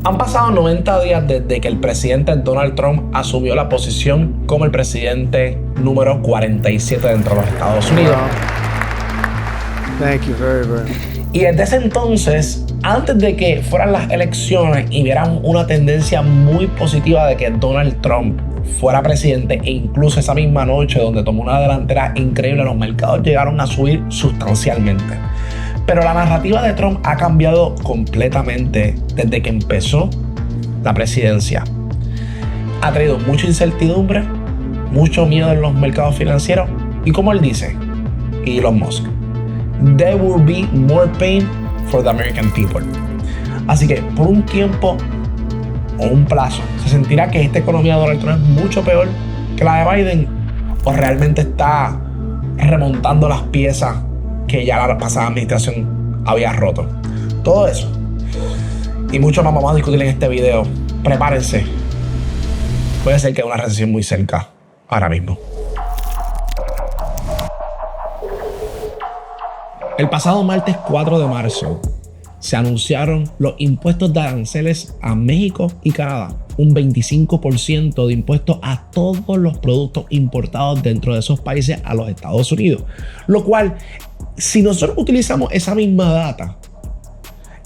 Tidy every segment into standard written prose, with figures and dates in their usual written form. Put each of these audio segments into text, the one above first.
Han pasado 90 días desde que el presidente Donald Trump asumió la posición como el presidente número 47 dentro de los Estados Unidos. Thank you very much. Y desde ese entonces, antes de que fueran las elecciones y vieran una tendencia muy positiva de que Donald Trump fuera presidente, e incluso esa misma noche donde tomó una delantera increíble, los mercados llegaron a subir sustancialmente. Pero la narrativa de Trump ha cambiado completamente desde que empezó la presidencia. Ha traído mucha incertidumbre, mucho miedo en los mercados financieros y, como él dice, Elon Musk, there will be more pain for the American people. Así que por un tiempo o un plazo se sentirá que esta economía de Donald Trump es mucho peor que la de Biden, o realmente está remontando las piezas que ya la pasada administración había roto. Todo eso y mucho más vamos a discutir en este video. Prepárense, puede ser que haya una recesión muy cerca ahora mismo. El pasado martes 4 de marzo se anunciaron los impuestos de aranceles a México y Canadá. Un 25% de impuestos a todos los productos importados dentro de esos países a los Estados Unidos. Lo cual, si nosotros utilizamos esa misma data,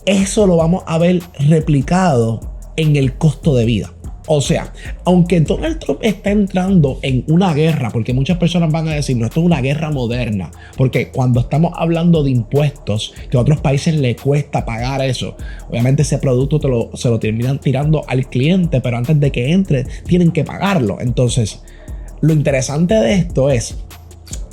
eso lo vamos a ver replicado en el costo de vida. O sea, aunque Donald Trump está entrando en una guerra, porque muchas personas van a decir, no, esto es una guerra moderna, porque cuando estamos hablando de impuestos, que a otros países le cuesta pagar eso, obviamente ese producto se lo terminan tirando al cliente, pero antes de que entre, tienen que pagarlo. Entonces, lo interesante de esto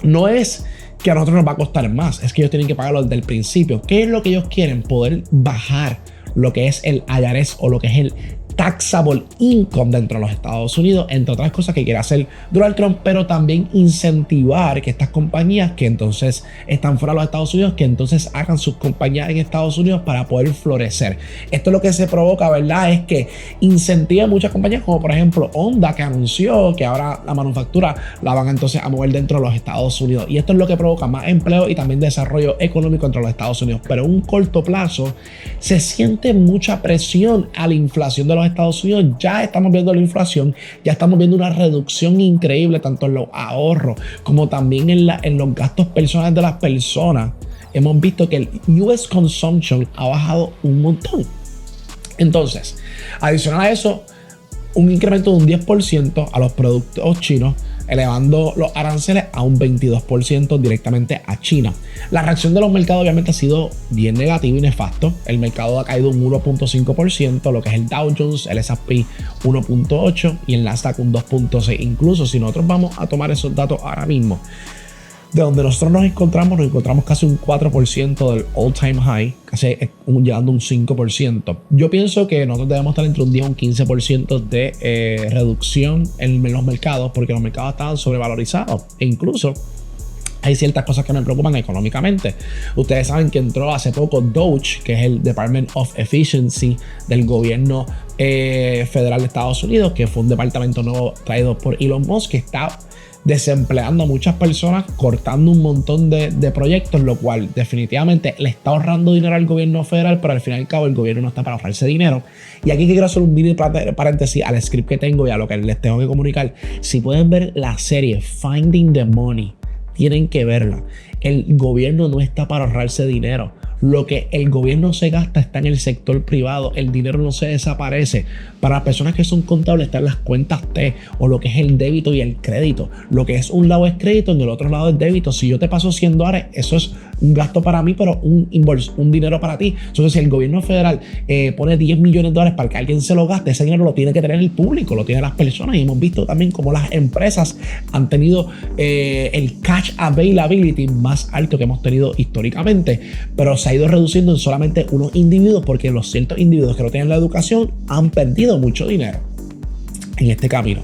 no es que a nosotros nos va a costar más, es que ellos tienen que pagarlo desde el principio. ¿Qué es lo que ellos quieren? Poder bajar lo que es el IRS o lo que es el taxable income dentro de los Estados Unidos, entre otras cosas que quiere hacer Donald Trump, pero también incentivar que estas compañías que entonces están fuera de los Estados Unidos, que entonces hagan sus compañías en Estados Unidos para poder florecer. Esto es lo que se provoca, ¿verdad? Es que incentiva a muchas compañías, como por ejemplo Honda, que anunció que ahora la manufactura la van entonces a mover dentro de los Estados Unidos. Y esto es lo que provoca más empleo y también desarrollo económico entre los Estados Unidos. Pero en un corto plazo se siente mucha presión a la inflación de los Estados Unidos. Ya estamos viendo la inflación, ya estamos viendo una reducción increíble tanto en los ahorros como también en los gastos personales de las personas. Hemos visto que el US Consumption ha bajado un montón. Entonces, adicional a eso, un incremento de un 10% a los productos chinos, elevando los aranceles a un 22% directamente a China. La reacción de los mercados obviamente ha sido bien negativa y nefasto. El mercado ha caído un 1.5%, lo que es el Dow Jones, el S&P 1.8% y el Nasdaq un 2.6%. Incluso si nosotros vamos a tomar esos datos ahora mismo, de donde nosotros nos encontramos casi un 4% del all-time high, casi llegando a un 5%. Yo pienso que nosotros debemos estar entre un 10 y un 15% de reducción en los mercados, porque los mercados estaban sobrevalorizados. E incluso hay ciertas cosas que me preocupan económicamente. Ustedes saben que entró hace poco DOGE, que es el Department of Efficiency del gobierno federal de Estados Unidos, que fue un departamento nuevo traído por Elon Musk, que está desempleando a muchas personas, cortando un montón de proyectos, lo cual definitivamente le está ahorrando dinero al gobierno federal, pero al fin y al cabo el gobierno no está para ahorrarse dinero. Y aquí quiero hacer un mini paréntesis al script que tengo y a lo que les tengo que comunicar. Si pueden ver la serie Finding the Money, tienen que verla. El gobierno no está para ahorrarse dinero. Lo que el gobierno se gasta está en el sector privado. El dinero no se desaparece. Para las personas que son contables están las cuentas T, o lo que es el débito y el crédito. Lo que es un lado es crédito, en el otro lado es débito. Si yo te paso $100, eso es un gasto para mí, pero un dinero para ti. Entonces, si el gobierno federal pone $10 millones para que alguien se lo gaste, ese dinero lo tiene que tener el público, lo tienen las personas. Y hemos visto también cómo las empresas han tenido el cash availability más alto que hemos tenido históricamente, pero se ha ido reduciendo en solamente unos individuos, porque los ciertos individuos que no tienen la educación han perdido mucho dinero en este camino.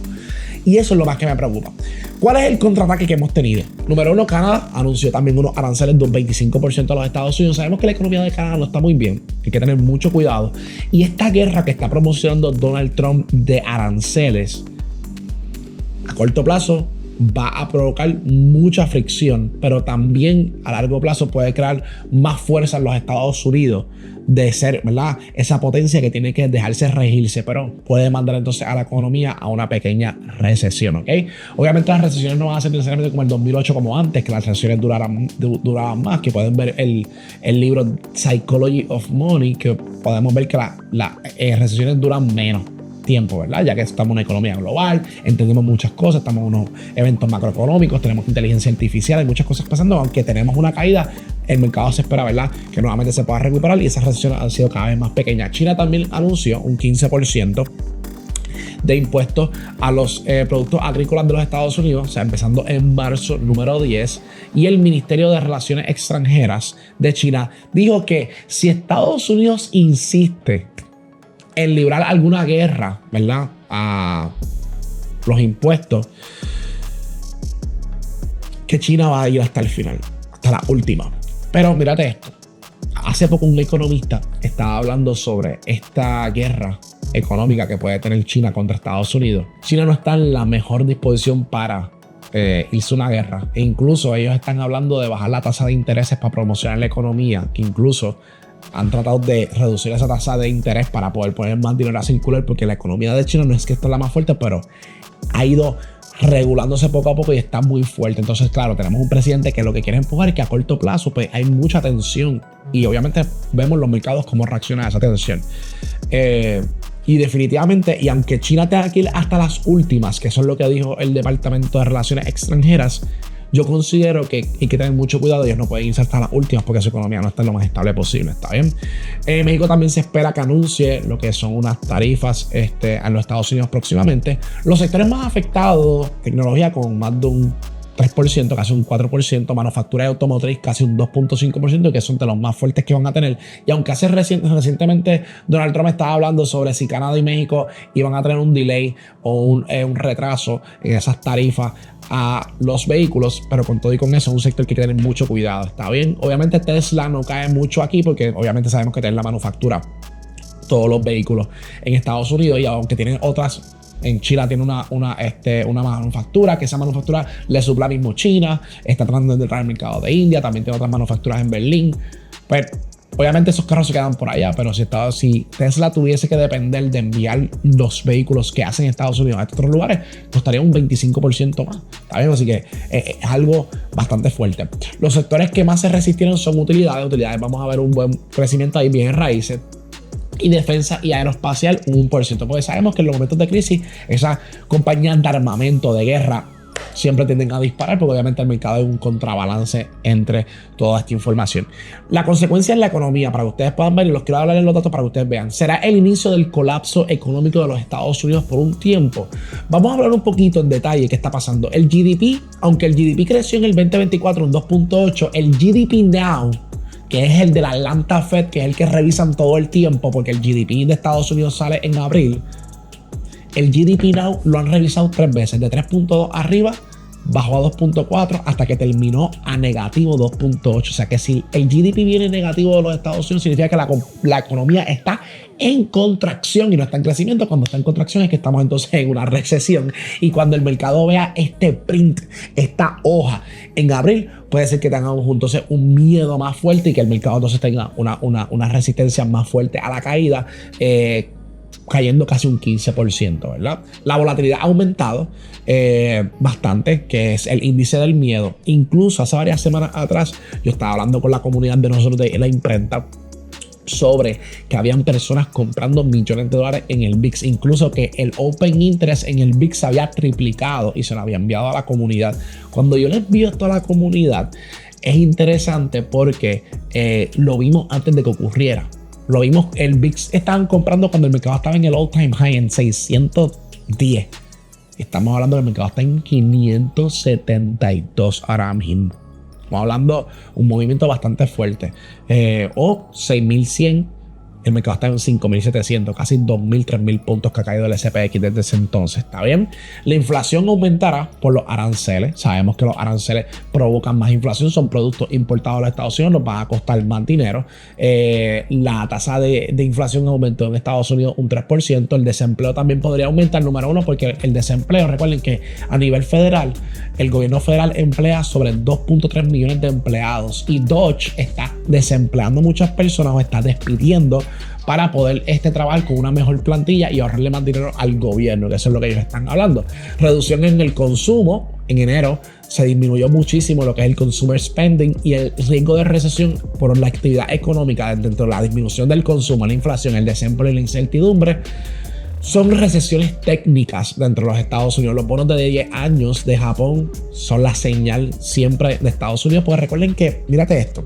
Y eso es lo más que me preocupa. ¿Cuál es el contraataque que hemos tenido? Número uno, Canadá anunció también unos aranceles de un 25% a los Estados Unidos. Sabemos que la economía de Canadá no está muy bien, hay que tener mucho cuidado. Y esta guerra que está promocionando Donald Trump de aranceles, a corto plazo va a provocar mucha fricción, pero también a largo plazo puede crear más fuerza en los Estados Unidos de ser, ¿verdad?, esa potencia que tiene que dejarse regirse, pero puede mandar entonces a la economía a una pequeña recesión, ¿ok? Obviamente las recesiones no van a ser necesariamente como el 2008 como antes, que las recesiones duraban más, que pueden ver el libro Psychology of Money, que podemos ver que las recesiones duran menos tiempo, ¿verdad? Ya que estamos en una economía global, entendemos muchas cosas, estamos en unos eventos macroeconómicos, tenemos inteligencia artificial, hay muchas cosas pasando, aunque tenemos una caída, el mercado se espera, ¿verdad?, que nuevamente se pueda recuperar y esas recesiones han sido cada vez más pequeñas. China también anunció un 15% de impuestos a los productos agrícolas de los Estados Unidos, o sea, empezando en marzo, número 10, y el Ministerio de Relaciones Extranjeras de China dijo que si Estados Unidos insiste en librar alguna guerra, ¿verdad?, a los impuestos, que China va a ir hasta el final, hasta la última. Pero mírate esto. Hace poco un economista estaba hablando sobre esta guerra económica que puede tener China contra Estados Unidos. China no está en la mejor disposición para irse a una guerra. E incluso ellos están hablando de bajar la tasa de intereses para promocionar la economía, que incluso han tratado de reducir esa tasa de interés para poder poner más dinero a circular, porque la economía de China no es que esté la más fuerte, pero ha ido regulándose poco a poco y está muy fuerte. Entonces, claro, tenemos un presidente que lo que quiere empujar es que a corto plazo pues hay mucha tensión y obviamente vemos los mercados cómo reaccionan a esa tensión. Y definitivamente, y aunque China tenga que ir hasta las últimas, que eso es lo que dijo el Departamento de Relaciones Extranjeras, yo considero que hay que tener mucho cuidado. Ellos no pueden irse hasta las últimas porque su economía no está lo más estable posible, ¿está bien? México también se espera que anuncie lo que son unas tarifas a los Estados Unidos próximamente. Los sectores más afectados, tecnología con más de un 3%, casi un 4%, manufactura y automotriz casi un 2.5%, que son de los más fuertes que van a tener. Y aunque hace recientemente Donald Trump estaba hablando sobre si Canadá y México iban a tener un delay o un retraso en esas tarifas a los vehículos, pero con todo y con eso es un sector que hay que tener mucho cuidado, ¿está bien? Obviamente Tesla no cae mucho aquí porque obviamente sabemos que Tesla manufactura todos los vehículos en Estados Unidos, y aunque tienen otras, en China tiene una manufactura, que esa manufactura le suple mismo China, está tratando de entrar al mercado de India, también tiene otras manufacturas en Berlín, pero obviamente esos carros se quedan por allá, pero si Tesla tuviese que depender de enviar los vehículos que hacen en Estados Unidos a estos otros lugares, costaría un 25% más, ¿está bien? Así que es algo bastante fuerte. Los sectores que más se resistieron son utilidades, vamos a ver un buen crecimiento ahí, bien en raíces, y defensa y aeroespacial un 1%, porque sabemos que en los momentos de crisis esas compañías de armamento, de guerra, siempre tienden a disparar, porque obviamente el mercado es un contrabalance entre toda esta información. La consecuencia en la economía, para que ustedes puedan ver, y los quiero hablar en los datos para que ustedes vean, será el inicio del colapso económico de los Estados Unidos por un tiempo. Vamos a hablar un poquito en detalle qué está pasando. El GDP, aunque el GDP creció en el 2024 un 2.8, el GDP Now, que es el de la Atlanta Fed, que es el que revisan todo el tiempo, porque el GDP de Estados Unidos sale en abril. El GDP Now lo han revisado 3 veces, de 3.2 arriba, bajó a 2.4 hasta que terminó a negativo 2.8. O sea que si el GDP viene negativo de los Estados Unidos, significa que la economía está en contracción y no está en crecimiento. Cuando está en contracción es que estamos entonces en una recesión. Y cuando el mercado vea este print, esta hoja en abril, puede ser que tengamos entonces un miedo más fuerte y que el mercado entonces tenga una resistencia más fuerte a la caída, cayendo casi un 15%, ¿verdad? La volatilidad ha aumentado bastante, que es el índice del miedo. Incluso hace varias semanas atrás yo estaba hablando con la comunidad de nosotros de la imprenta sobre que habían personas comprando millones de dólares en el VIX, incluso que el Open Interest en el VIX se había triplicado y se lo había enviado a la comunidad. Cuando yo le envío esto a la comunidad, es interesante porque lo vimos antes de que ocurriera. Lo vimos, el VIX estaban comprando cuando el mercado estaba en el all time high en 610. Estamos hablando del mercado está en 572 ahora mismo. Estamos hablando un movimiento bastante fuerte. O 6100 El mercado está en 5.700, casi 2.000, 3.000 puntos que ha caído el SPX desde ese entonces. ¿Está bien? La inflación aumentará por los aranceles. Sabemos que los aranceles provocan más inflación. Son productos importados a los Estados Unidos, nos van a costar más dinero. La tasa de inflación aumentó en Estados Unidos un 3%. El desempleo también podría aumentar, número uno, porque el desempleo, recuerden que a nivel federal, el gobierno federal emplea sobre 2.3 millones de empleados y Dodge está desempleando muchas personas o está despidiendo para poder trabajar con una mejor plantilla y ahorrarle más dinero al gobierno, que eso es lo que ellos están hablando. Reducción en el consumo. En enero se disminuyó muchísimo lo que es el consumer spending y el riesgo de recesión por la actividad económica dentro de la disminución del consumo, la inflación, el desempleo y la incertidumbre. Son recesiones técnicas dentro de los Estados Unidos. Los bonos de 10 años de Japón son la señal siempre de Estados Unidos. Porque recuerden que, mírate esto,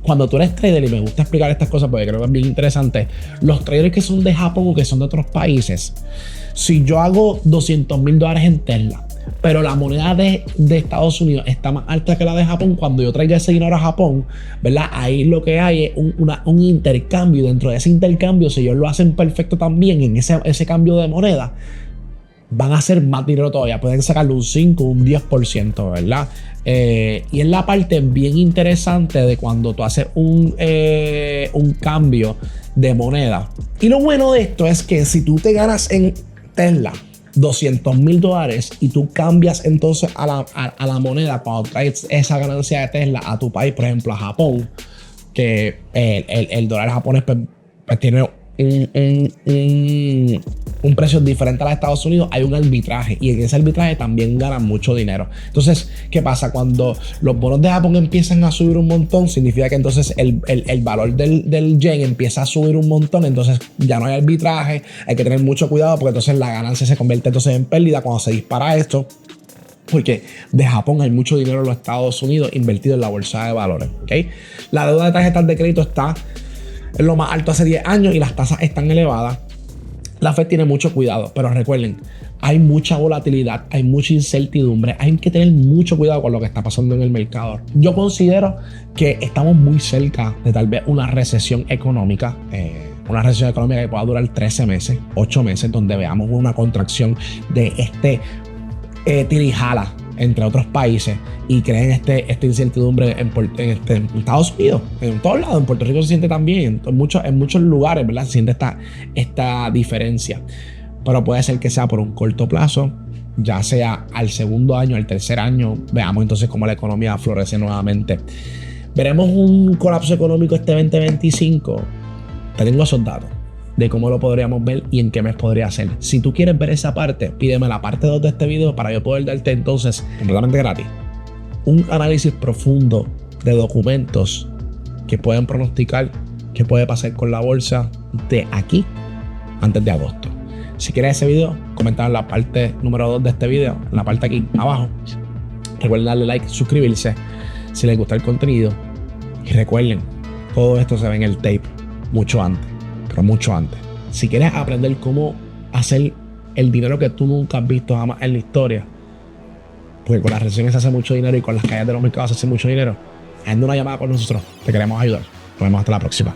cuando tú eres trader, y me gusta explicar estas cosas porque creo que es bien interesante, los traders que son de Japón o que son de otros países, si yo hago $200,000 en Tesla, pero la moneda de Estados Unidos está más alta que la de Japón, cuando yo traiga ese dinero a Japón, ¿verdad? Ahí lo que hay es un intercambio. Dentro de ese intercambio, si ellos lo hacen perfecto también en ese cambio de moneda, van a hacer más dinero todavía. Pueden sacarle un 5, un 10%, ¿verdad? Y es la parte bien interesante de cuando tú haces un cambio de moneda. Y lo bueno de esto es que si tú te ganas en Tesla $200,000 y tú cambias entonces a la moneda cuando traes esa ganancia de Tesla a tu país, por ejemplo a Japón, que el dólar japonés pues tiene un precio diferente a los Estados Unidos, hay un arbitraje y en ese arbitraje también ganan mucho dinero. Entonces, ¿qué pasa? Cuando los bonos de Japón empiezan a subir un montón, significa que entonces el valor del yen empieza a subir un montón, entonces ya no hay arbitraje, hay que tener mucho cuidado porque entonces la ganancia se convierte entonces en pérdida cuando se dispara esto. Porque de Japón hay mucho dinero en los Estados Unidos invertido en la bolsa de valores, ¿okay? La deuda de tarjetas de crédito está en lo más alto hace 10 años y las tasas están elevadas. La Fed tiene mucho cuidado, pero recuerden, hay mucha volatilidad, hay mucha incertidumbre, hay que tener mucho cuidado con lo que está pasando en el mercado. Yo considero que estamos muy cerca de tal vez una recesión económica, que pueda durar 13 meses, 8 meses, donde veamos una contracción de tirijala entre otros países y creen esta incertidumbre en Estados Unidos, en todos lados. En Puerto Rico se siente también, en muchos lugares, ¿verdad? Se siente esta diferencia, pero puede ser que sea por un corto plazo, ya sea al segundo año, al tercer año. Veamos entonces cómo la economía florece nuevamente. Veremos un colapso económico este 2025. Te tengo esos datos de cómo lo podríamos ver y en qué mes podría ser. Si tú quieres ver esa parte, pídeme la parte 2 de este video para yo poder darte entonces, completamente gratis, un análisis profundo de documentos que pueden pronosticar qué puede pasar con la bolsa de aquí antes de agosto. Si quieres ese video, comenta en la parte número 2 de este video, en la parte aquí abajo. Recuerden darle like, suscribirse si les gusta el contenido. Y recuerden, todo esto se ve en el tape mucho antes. Pero mucho antes. Si quieres aprender cómo hacer el dinero que tú nunca has visto jamás en la historia, porque con las recesiones se hace mucho dinero y con las caídas de los mercados se hace mucho dinero, hazme una llamada con nosotros. Te queremos ayudar. Nos vemos hasta la próxima.